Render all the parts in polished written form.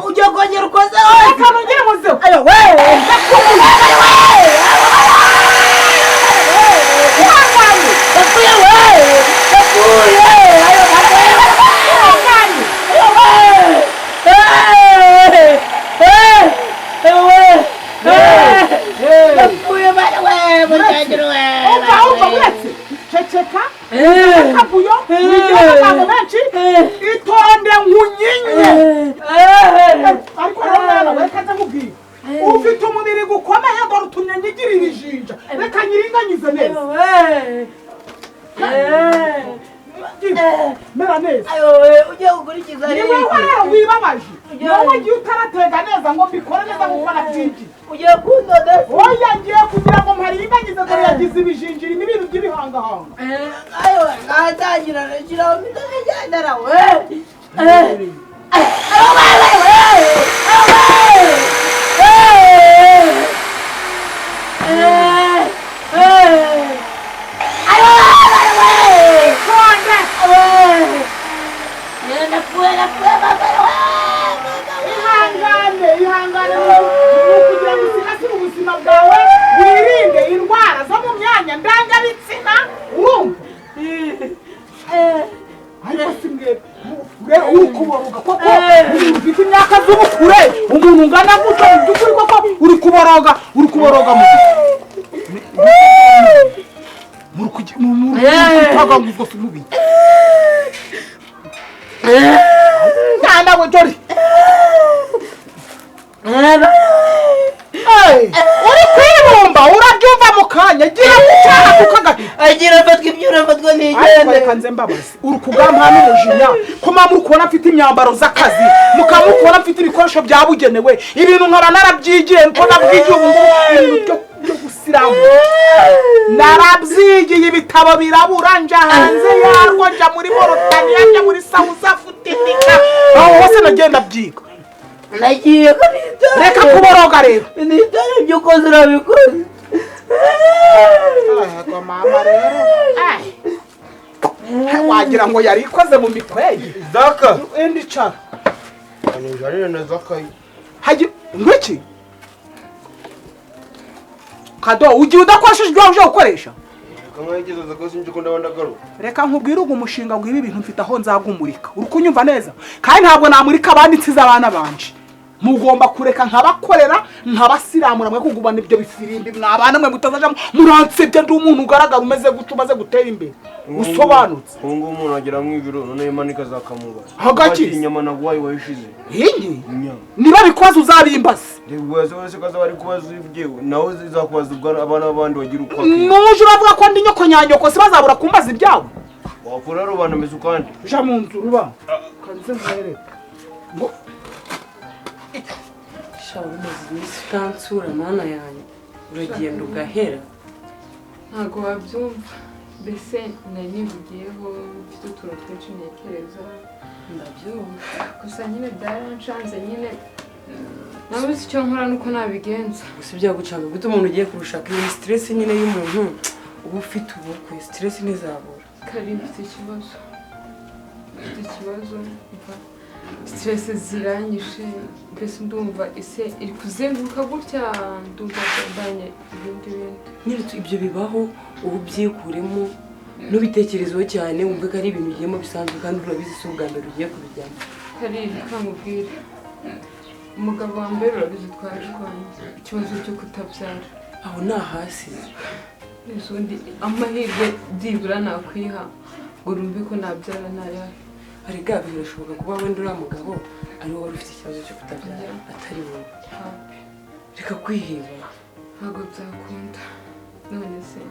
ujye kongera ukoze akanongera muze ayo we ceceka kabuyo nijye benshi itonde nkunyinye ariko rero reka ndakubwira ufite umubiri gukomeye ngo rutumye nyigira ibijinja reka nyiringanyize neza mera neza ujye gukurikiza niwe rero wibabaje nawe ngiye utaratega neza ngo mbikore neza kuko nabyinjiye ugiye kundoda oya ngiye kugira ngo mparinganyize ngo yagize ibijinjiri n'ibintu by'ibihangahanga ayo ngatangira nshiraho mitanigendera we ihangane kugira ngo usigasire ubuzima bwawe wirinde indwara zo mu myanya ndangabitsina urumva ariko si mwebwe uri kuboroga koko ufite imyaka z'ubukure umuntu ungana gutyo mu by'ukuri koko uri kuboroga muri kutaga ngo ubwo si mubi nawe dore uri kwibumba urabyumva mu kanya gira gucana kukagahita agira afatwa ibyo urafatwa n'igende reka nze mbabazi uri kugamba n'umujinya ko mama uri kubona afite imyambaro z'akazi mukaba uri kubona afite ibikoresho byabugenewe ibintu nkaba narabyigiye ko nabwigiye ubu ngubu ibintu byo gusiramu narabyigiye ibitabo birabura nja hanze yarwo nja muri Moritaniya nja muri South Africa aho hose nagenda byiga nagiye kanitara reka kuboroga rero nitare ibyo ukoze urabikoze ko mama rero wagira ngo yari ikoze mu mikwege Zaka endi cara anijana na Zaka haji ngwiki kado ugiye udakoresheje ibyo uje gukoresha kamwegeza Zaka sinje ko ndabanda garo reka nkubwire ugu mushinga ngo ibi bintu mfite aho nzagumurika uri kunyumva neza kandi ntabwo namurika abanditsiza abana banje mugomba kureka nkabakorera nkabasiramura mwe kugubana ibyo bifirimbi mwabana mwe mutazajamo muransebye ndi umuntu ugaragara umeze guca umaze gutera imbere usobanutse ngo umuntu agira mwibiro none imanika zakamuba hagaki inyama nagwaye wayishize hingi niba bikwaza uzabimbaza ndibwaze wese kaza bari kubaza ibyewe nawe zizakubaza abana abandi bagira uko nuje uravuga ko ndi nyoko nyanyoko sibazabura kumbaza ibyawe wapfura rubana meze ukandi ja mu nzu ruba kanze mwere ngo shawo umeze kansura mana yanjye uragenda ugahera ntago wabyumva mbese nari nivugiyeho mfite utuntu twinshi ntekereza ndabyumva gusa nyine byaranshanze nyine nabuze icyo nkora nuko nabigenza gusa byagucanga gute umuntu ugiye kurushaka iyi stress nyine y'umuntu uba ufite ubukwe stress ntizabura kari mfite ikibazo stress ziranyishe mbese ndumva ise iri kuzenguruka gutya ndumva ndanye ibindi nyine ibyo bibaho ubu byikuremo n'ubitekerezo cyane wumve ko ari ibintu ugiyemo bisanzwe kandi urabizi si ubwa mbere ugiye kubijyamo kariri kamubwira umugabo wa mbere urabizi twarashwanye ikibazo cyo kutabyara aho nta hasi n'ubundi amahirwe byibura nakwiha ngo urumve ko nabyara nayahe arega birashoboka kuba wenda uriya mugabo ari wowe ufite ikibazo cyo kutabyara atari wowe reka kwiheba ntabwo byakunda none se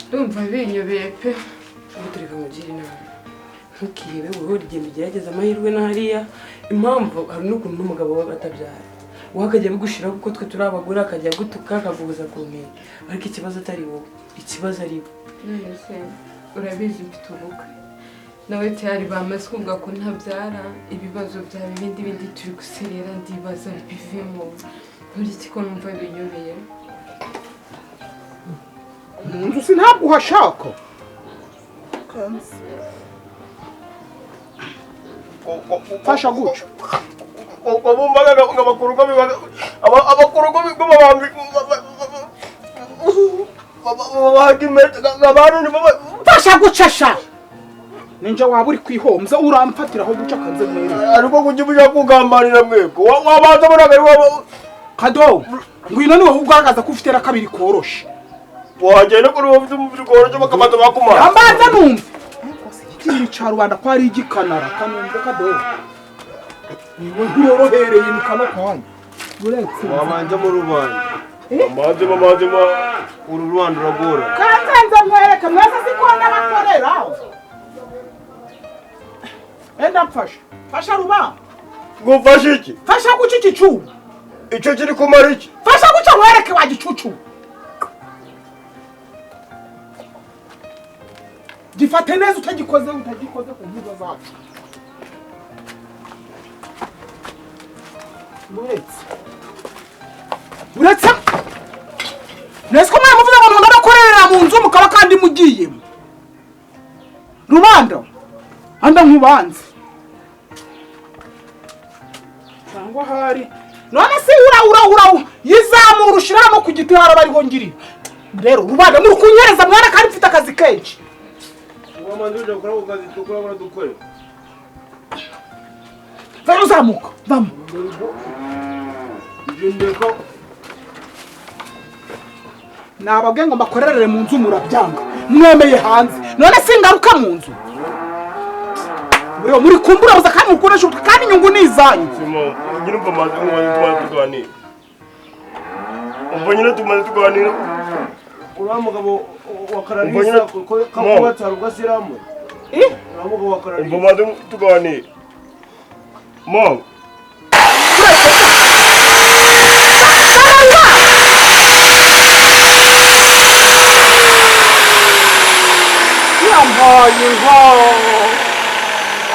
ndumva binyobeye pe ubu tureka mugire inama ntukihebe wowe urigenda ugerageza amahirwe na hariya impamvu hari n'ukuntu n'umugabo we atabyara wowe akajya bigushiraho kuko twe turi abagore akajya gutuka akagubuza ku ntego ariko ikibazo atari wowe ikibazo ari we none se urabizi mfite ubukwe nawe tayari bamaze kuvuga ko ntabyara ibibazo byawe ibindi turi guserera ndibaza bivemo muri iki ko numva binyobeye umuntu si ntabwo uhashaka fasha guca Wabumbaga ngabakuru ko bibaga abakuru ko bamambi fasha gucasha ninje waba uri kwihomza uramfatiraho guca kanze mwere ariko kujya kugambanira mweko wabanza bonaga kado ngwino niwe ugaragaza ko ufite rakabiri koroshe wagenda kuri wowe umubiri koroshe bakamaza bakumara ambanza numve iki cya rubanda ko ari igikanara kanumve kado niwe nkorohereye mu kano kanya uretse wabanje mu rubanda amaze uru rwanda uragora kanzenze mwereka mwese sikona bakorera enda mfasha fasha ruba ngufashe iki fasha guca iki cyuma icyo kiri kumara iki fasha guca mwereke wa gicucu gifate neza utagikoze ku mbuga zacu uretse nese ko mwamuvuze ngo umuntu arakorera mu nzu mukaba kandi mugiyemo rubanda anda nkubanze cyangwa hari none se ura yizamura ushira no ku giti haraba ariho ngirira rero rubanda muri kunyereza mwana kandi mfite akazi kenshi wamanze gukora akazi tukora bora dukore zamuka vamo ndeko nababwe ngo mbakorerere mu nzu murabyanga mwemeye hanze none singaruka mu nzu muri kumbura buza kandi mukoresha kandi inyungu nizanyu nyine umva maze tuganira umva nyine tumaze tuganira uriya mugabo wa kararisa kamubatsa rugasiramu uriya mugabo wa kararisa umva maze tuganira mama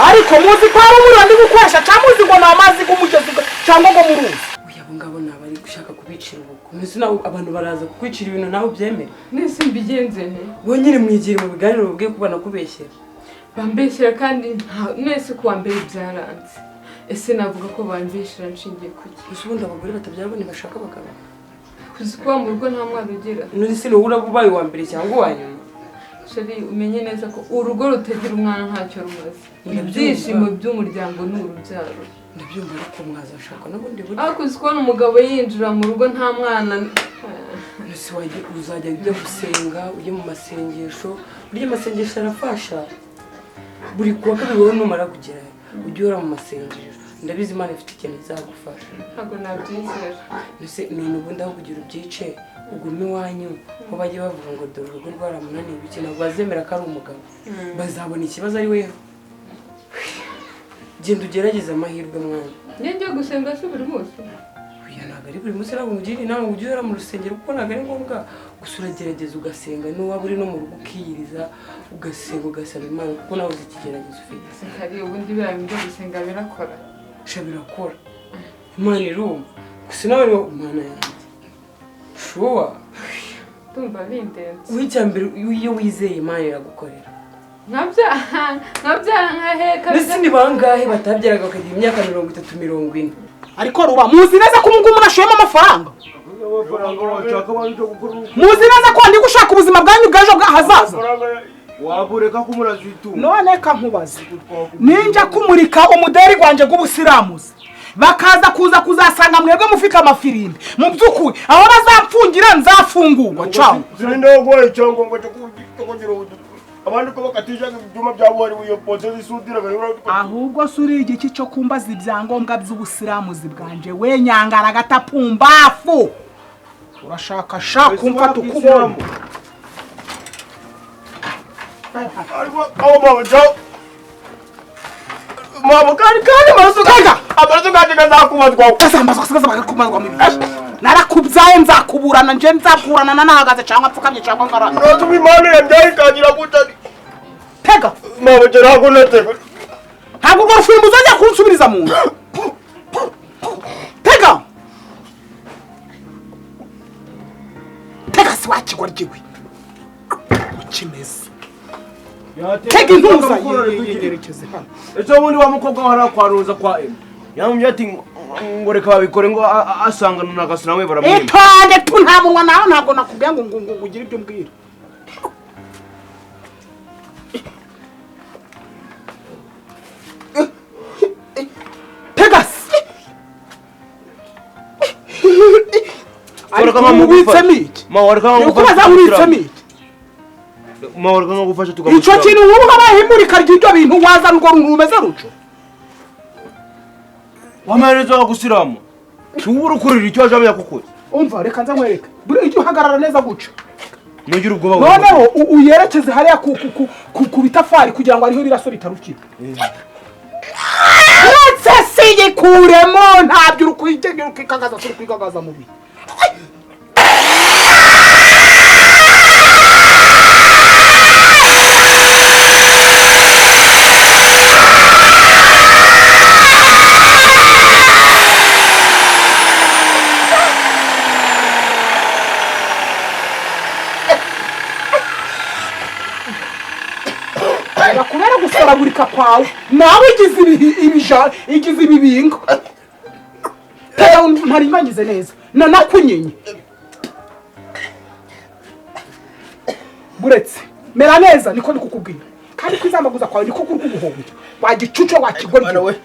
ariko muzi ko abo muri ndi gukoresha cyangwa muzi ngo namazi gumugeze cyangwa ngo muruzi uyabo ngabo nabari gushaka kubicira ubuko muzi naho abantu baraza kukwicira ibintu naho byemere nese mbigenze nte bonyine mwigire mu biganiro bubwiye kubana kubeshyera bambeshyira kandi nese kuwa mbere byaranze ese navuga ko bambeshyira nshingiye kuki gusa ubundi abagore batabyara bo ntibashaka abagabo kuzi kuba mu rugo nta mwana ugira none se wowe urabubaye wa mbere cyangwa uwa nyuma sheri umenye neza ko urugo rutagira umwana ntacyo rumaze ibyishimo by'umuryango ni urubyaro ndabyumva ariko mwazashaka n'ubundi buryo ariko uzi kubona umugabo yinjira mu rugo nta mwana ese uzajya ujya gusenga ujye mu masengesho burya amasengesho arafasha buri kuwa kabiri wowe numara kugerayo ujye uhora mu masengesho ndabizi Imana ifite ikintu izagufasha ntabwo nabyizera ese none ubundi aho kugira ubyice ugume iwanyu ko bajye bavuga ngo dore urugo rwaramunaniye ibiki ntabwo bazemera ko ari umugabo bazabona ikibazo ari weho genda ugerageze amahirwe mwana njye gusenga se buri munsi oya ntabwo ari buri munsi ntabwo mugira inama ngo ujye uhora mu rusengero kuko ntabwo ari ngombwa gusa uragerageza ugasenga n'uwaba uri no mu rugo ukiyiriza ugasenga ugasaba Imana kuko nawe uzi ikigeragezo ufite hari ubundi biriya bintu byo gusenga birakora birakora Imana irumva gusa nawe niwo Imana yanjye shuwa ndumva bindenze w'icyambere iyo wizeye Imana iragukorera nkabyara nkaheka ndetse ni bangahe batabyaraga bakagira imyaka 30-40 ariko ruba muzi neza ko umuntu ashoyemo amafaranga muzi neza ko ndi gushaka ubuzima bwanyu bw'ejo hazaza wabureka ko murazitunga none ka nkubaza ninjya kumurika umuderi gwanje g'ubusiramuzi bakaza kuzasanga mwebwe mufite amafirimbi mu byukuri aho bazapfungira nzafungurwa cyangwa zirindogoye cyangwa ngo kugira abandi ko bakatija ibyuma byabo ari uyo ponseze isudira ahubwo suri igiki cyo kumbaza ibyangombwa by'ubusiramuzi bwanje we nyangara gatapumbafu urashaka kumfata ukubona aho mama jao mama kandi masukaga amaraso kandi ngazakubazwa kasambazwa sigaza bakakumazwa mu bibi narakubyaye nzakuburana nje nzakurana nanahagaze cyangwa apfukamye cyangwa ngarana no Imana yabyaye kagira gutari tega mama jera ko natega ntabwo ngo rufimbo uzajya kunsubiriza mu nda tega tega si wakigwa ryiwe ukimeze tega intuza yerekeze hano ese ubundi wa mukobwa wahara kwaruza kwa yamubye ati ngo reka babikore ngo asangana na gasinawe baramwima itonde tu nta munwa nawe ntabwo nakubwiye ngo ugire ibyo mbwira tegasi ariko mubitsemo iki ukubaza uritsemo iki mawarika nko gufasha tugamushyira icyo kintu ubu habahimurika ry'ibyo bintu wazana urwo runtu rumeze ruco wamaherezo agusiramo cyubura ukurira icyo aje yakukoze umva reka nza nkwereka buri icyo uhagarara neza guca nugira ubwoba noneho uyerekeze hariya ku bitafari kugira ngo ariho biraso bitarukira uretse sigikuremo ntabyo uri kuyigengera ukikagaza turi kwigagaza mu bihe kubera gusoragurika kwawe nawe igize ibibingo mparinganyize neza nakunyenye buretse mera neza niko ndikukubwira kandi kwizamaguza kwawe niko kuri kuguhombya wagicuco wakigorye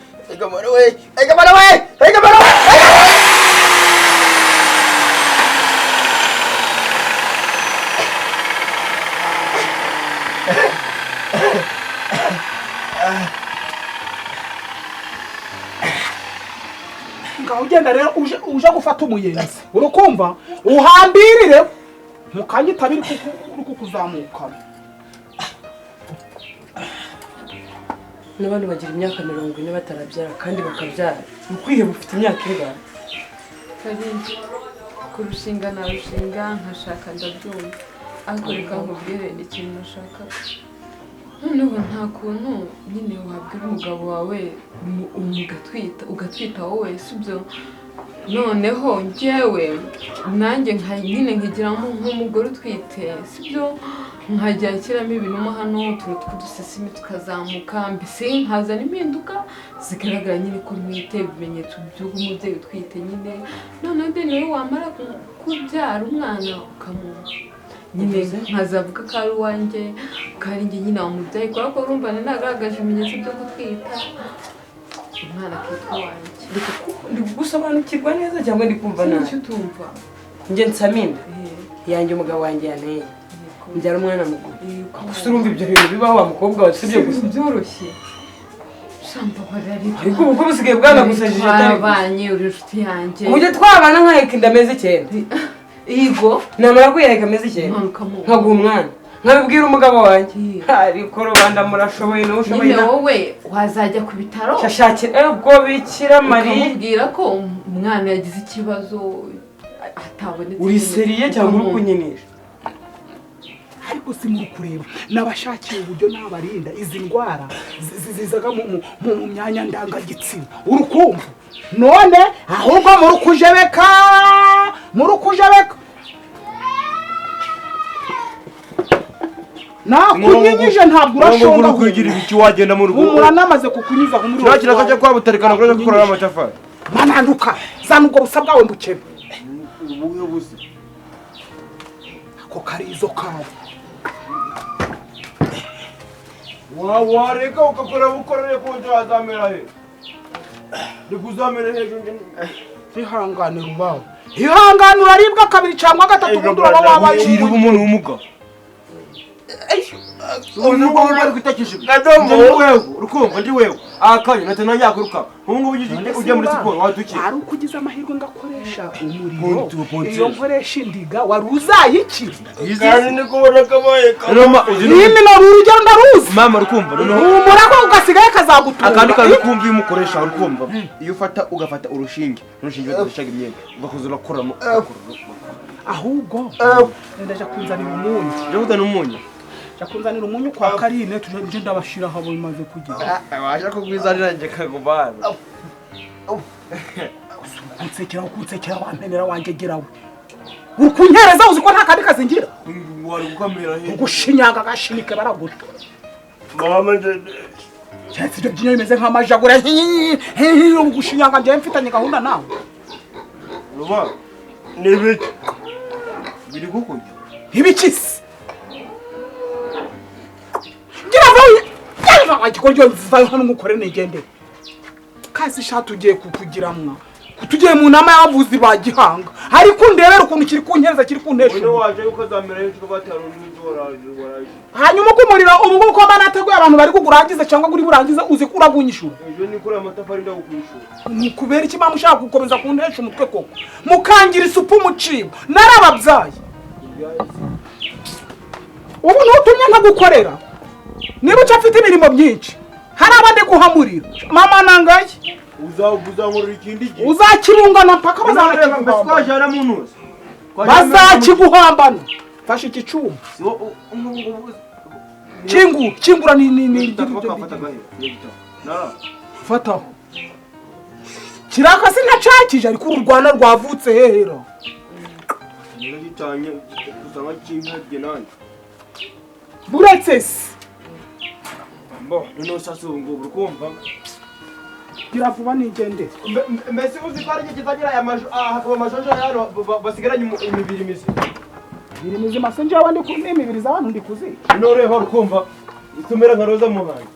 ngaho ugenda rero uje gufata umuyenzi urukumva uhambirire mukanya itabiri kukuzamuka n'abandi bagira imyaka 40 batarabyara kandi bakabyara ukwiheba ufite imyaka ingana Karinzi kurushinga na rushinga nkashaka ndabyumva ariko reka nkubwire ikintu nashaka noneho nta kuntu nyine wabwira umugabo wawe ugatwita wowe sibyo noneho njyewe nanjye nyine nkigiramo nk'umugore utwite sibyo nkajya nshyiramo ibintu mo hano utuntu tw'udusesimi tukazamuka mbese nkazana impinduka zigaragara nyine ko ntwite ibimenyetso by'umubyeyi utwite nyine noneho de niwe wamara kubyara umwana ukamuha nyine nkazavuga ko ari uwanjye kandi njye nyine wamubyaye kubera ko urumva nagaragaje ibimenyetso byo gutwita umwana akitwa wanjye ndi gusobanukirwa neza cyangwa ndi kumva nabi icyo utumva njye nsaminda yanjye umugabo wanjye yanteye mbyara umwana muguru gusa urumva ibyo bintu bibaho wa mukobwa wawe sibyo gusa byoroshye shamba barari ariko ubu busigaye bwanagusajije twabanye uri inshuti yanjye ujye twabana nkaheka indameze icyenda Igo namara kwiheka ameze icyenda nkaguha umwana nkabibwira umugabo wanjye ariko rubanda murashoboye nawe ushoboye nyine wowe wazajya ku bitaro shashakira ubwo bikira Mari ukamubwira ko umwana yagize ikibazo atabonetse uri seriye cyangwa uri kunyinisha ariko simuri kureba nabashakiye uburyo nabarinda izi ndwara zizaga mu myanya ndangagitsina urukumva none ahubwo murukujebeka nakunyinyije ntabwo urashonga kugira ibiki wagenda mu rugo umura namaze kukunyiza aho muri uwo kiraka cyo kwabutarikana kuraje gukora amatafari mananduka zana ubwo busa bwawe mbukebe ubuyo buzi ako karizo kawe wareka ukakora bukorere ko nzazamera he ndikuzamera hejuru ihangane rubaho ihangane uraribwa kabiri cyangwa gatatu ubundi uraba wabaye kiriho umuntu w'umuga umuntu wari kwitakishije urukumva ndi wewe akanya natana yaguruka ubu ngubu ujye muri siporo wadukiye ari ukugize amahirwe ngakoresha umuriro iyo nkoresha indiga wari uzayiki kandi ni kubona kabaye nimi no urugero ndaruzi mama rukumva noneho umurako ugasigaye kazagutunga akandi kazi kumva iyo umukoresha rukumva iyo ugafata urushinge badashaga imyenda ugakoza urakoramo ahubwo ndaje kunzanira umunyu Chakunzanira umunyu kwa Karine tuje ndabashira habo bimaze kugira. Waje kugwizanira nje kagubana. Kunsekera wampenera wanje gerawe. Ukunkereza uzi ko nta kandi kazingira. Wari gukamera he. Gushinyanga gashinike baraguta. mama ndende cyatsi ibyo byinyo bimeze nk'amajagura gushinyanga njye mfitanye gahunda nawe ruba nibiki biri gukurya ibikisi gira vuye igikoryo mvayo hano ngukore nigende kazi shatu ugiye kukugiramwa tugiye mu nama y'abavuzi ba Gihanga ariko ndebera ukuntu kiri kunkereza kiri kuntesha uno waje yuko zamera y'icyo bataro n'icyo waraje hanyuma kumurira ubu ngubu ko banateguye abantu bari kugurangiza cyangwa kuri burangiza uzi kuragunyishura ejo ni kuri amatafari ndagukwishura kubera iki mama ushaka gukomeza kuntesha umutwe koko mukangira isupu mucibo narababyaye ubu ntutumye nkagukorera niba ucafite imirimo myinshi hari abandi guhamurira mama nangaye uzangurira ikindi gihe uzakirungana mpaka bazakiguhambana mu ntuzi bazakiguhambana fashe iki cyuma kingura ni fataho kiraka sinacakije ariko urwana rwavutse hehera nigitanye usanga kinkage nanje buretse se mbo none sasa ngo urukumva gira vuba nigende mbese uzi ko ari kitagira aya hakaba amashosho yano basigaranye imibiri mizima biri mizima se njyewe ndi kumwe imibiri z'abantu ndi kuzi none ho urukumva itumera nka roza mu bantu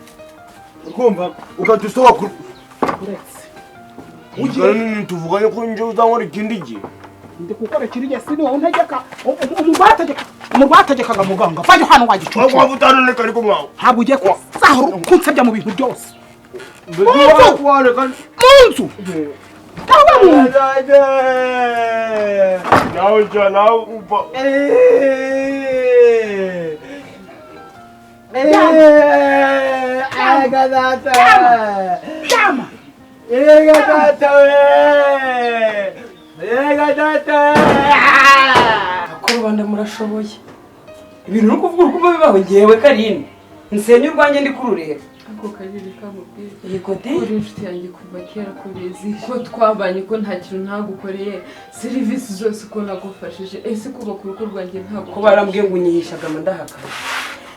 urukumva ukadusoba buretse ugiye nini tuvuganye ko nje uzangora ikindi gihe ndi gukora kirije sini wowe untegeka umurwategekaga muganga vayo hano wagicucu wako butanoneka ariko mwawe ntabwo ugiye kuzahora kunsebya mu bintu byose munzu tawa munzu nawe jya nawe uba Chama! ko rubanda murashoboye ibintu no kuvuga urukundo bibaho ngewe Karine nsenye urwanjye ndi kurureba ako Karine kamubwira yego de uri inshuti yanjye kuva kera kubizi ko twabanye ko nta kintu ntagukoreye serivisi zose ko nagufashije ese kubaka urugo rwanjye ntabwo ko barambwiye ngo unyihishaga ndahakana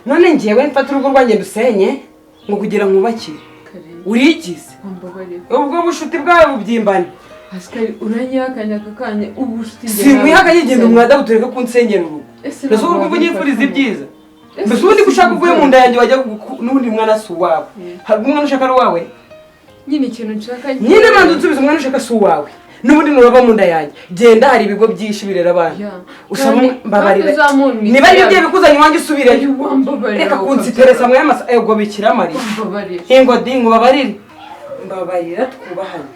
none ngewe mfata urugo rwanjye dusenye ngo kugira nkubakire urigize ubwo bushuti bwawe bubyimbane Askari uranyakanya kakanya ubushuti nge simwihakanye genda umwada gutureka ku nsengero urugo ese urwo unyifuriza ibyiza mbese ubundi gushaka uvuye mu nda yanjye wajya n'ubundi mwana si uwawe hari umwana ushaka ari uwawe nyine ikintu nshaka nyine manzi unsubiza umwana ushaka si uwawe n'ubundi nurava mu nda yanjye genda hari ibigo byinshi birera abana usaba mbabarira niba ari ibyo bikuzanye iwanjye usubireyo reka kunsiteresa mwe amasa ego bikira Mariya ingo dingo babarire mbabarira twubahane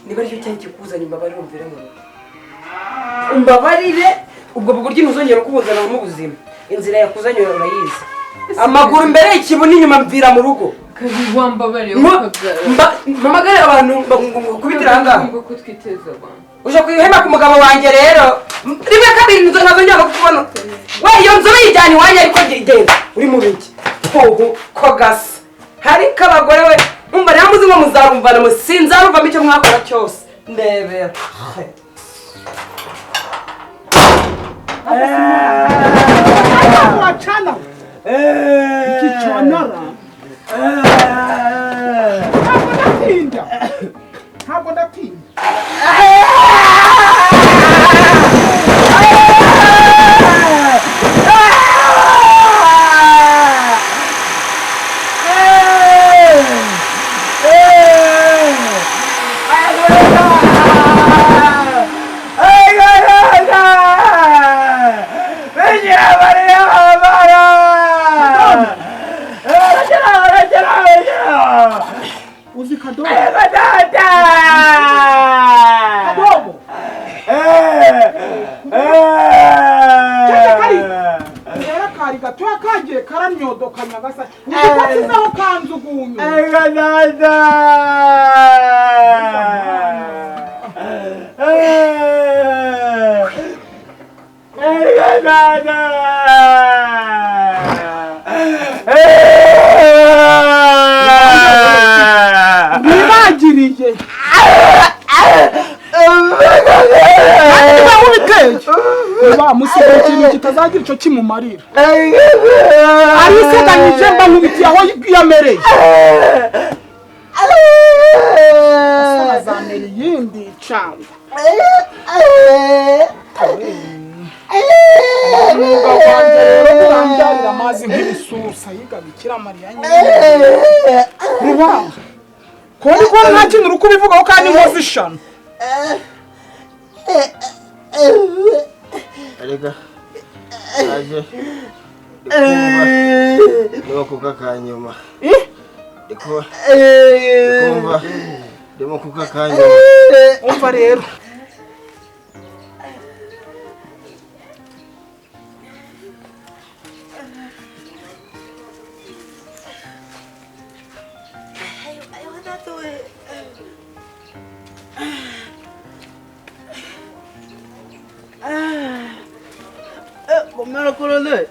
niba aricyo cyari kikuzanye mbabarire umvire mu rugo umbabarire ubwo buguryi ntuzongera kubuzana mu buzima inzira yakuzanye urayizi amaguru imbere y'ikibu n'inyuma mvira mu rugo mpamagare abantu kubitira ahangaha uje kwihema ku mugabo wanjye rero rimwe kabiri ntazongera kukubona we iyo nzobe yijyanye iwanjye ariko genda uri mu biki ko gasa hariko abagore we umva rero muzi ngo muzarumvana sinzaruvamo icyo mwakora cyose ndebera wachana ikichonara ntabwo ndatinda uzi kadobo kadobo kari gatoya kagiye karanyodoka nyagasa uziho kanzugunyu reba musigaye ikintu kitazagira icyo kimumarira ariteganyije mba nkubitiye aho yamereye azamera iyindi cyangwa umwuga wanjye rero uranbyarira amazi nk'ibisusa yiga Bikira Mariya nyine ruba kuri ko nta kintu uri kubivugaho kandi nkoze ishano arega aje ndimo kuka kanyuma ndimo kuka kanyuma umva rero Kumera kurole.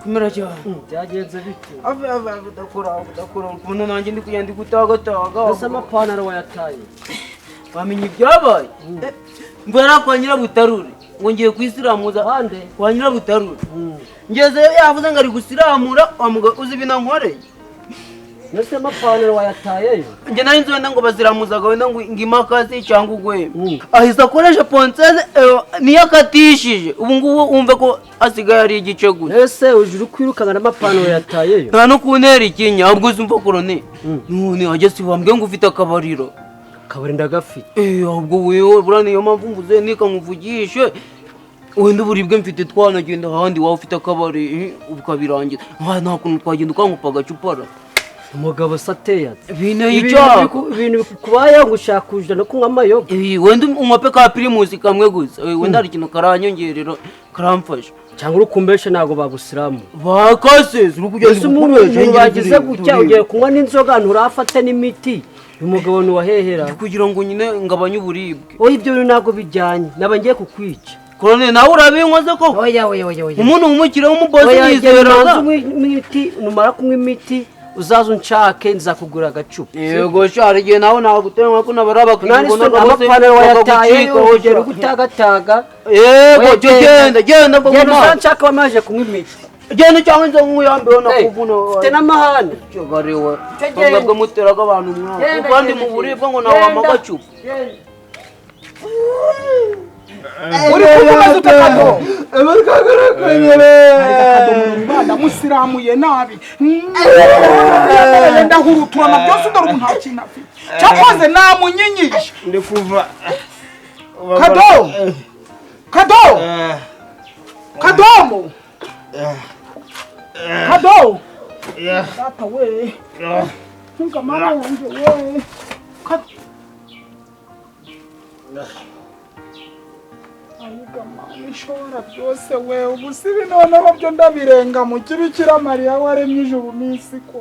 Kumera cyane. byagenze bite Ave udakora ukuntu nanjye ndi kugenda gutagataga. ese amapantaro wayataye Wamenye ibyabaye? Mbara kwa NYIRABUTARURE. Ngo ngiye kwisiramuza hande kwa NYIRABUTARURE. Ngeze yavuze ngo ari gusiramura wamuga uzi bina nkoreye. ese amapantaro wayataye Nge nari nzi wenda ngo baziramuzaga wenda ngo imakasi cyangwa ugwe. Ahise akoresha ponseze niyo akatishije. Ubu ngubu wumve ko asigaye ari igice gusa. ese ujuru kwirukana n'amapantaro yatayeyo Nta no kuntera ikinya ahubwo uzumva korone. None ajye si wambwe ngo ufite akabariro. kabari ndagafite Ahubwo wewe bura niyo mpamvu mvuze nika nkuvugishe. Wenda uburibwe mfite twanagenda handi wawe ufite akabari ukabirangira. Nta kuntu twagenda ukankupa agacupara. umugabo sateye Bine y'icyago. ibintu kubaye ngushaka kuja no kunywa amayoga Wenda umwape ka primus kamwe gusa. Wenda hari ikintu karanyongerera karamfasha. cyangwa urukumbeshe nago babusiramu Bakaseze uri kugenda ese umuntu bagize gutya ugiye kunywa n'inzoga nturafate n'imiti umugabo ni wahehera kugira ngo nyine ngabanye uburibwe. oya ibyo bintu ntabwo bijyanye naba ngiye kukwica Korone nawe urabinkwaze ko oya umuntu umukire w'umubozi yizeraga imiti numara kunywa imiti uzaza unshake nzakugura agacupa yego shari gihe nawe nagutenga ko nabaraba kunanisa amapantaro wayataye ugera gutagataga yego genda ngo uzanshaka wamaje kunywa imiti genda cyangwa nzo nkuyambeho nakuvuna ufite n'amahane cyogariwe ngo muteraga abantu mwana kandi mu buribwa ngo nawe amagacupa uri kumaze utakado Kado musiramuye nabi ndahuruturana byose dore ubu nta kintu afite cyakoze namunyinyije ndikuva kadomo data we ntuga mama yanjye we ishobora byose we ubu si binoneho byo ndabirenga mu Bikira Mariya waremye ijuru n'isi ko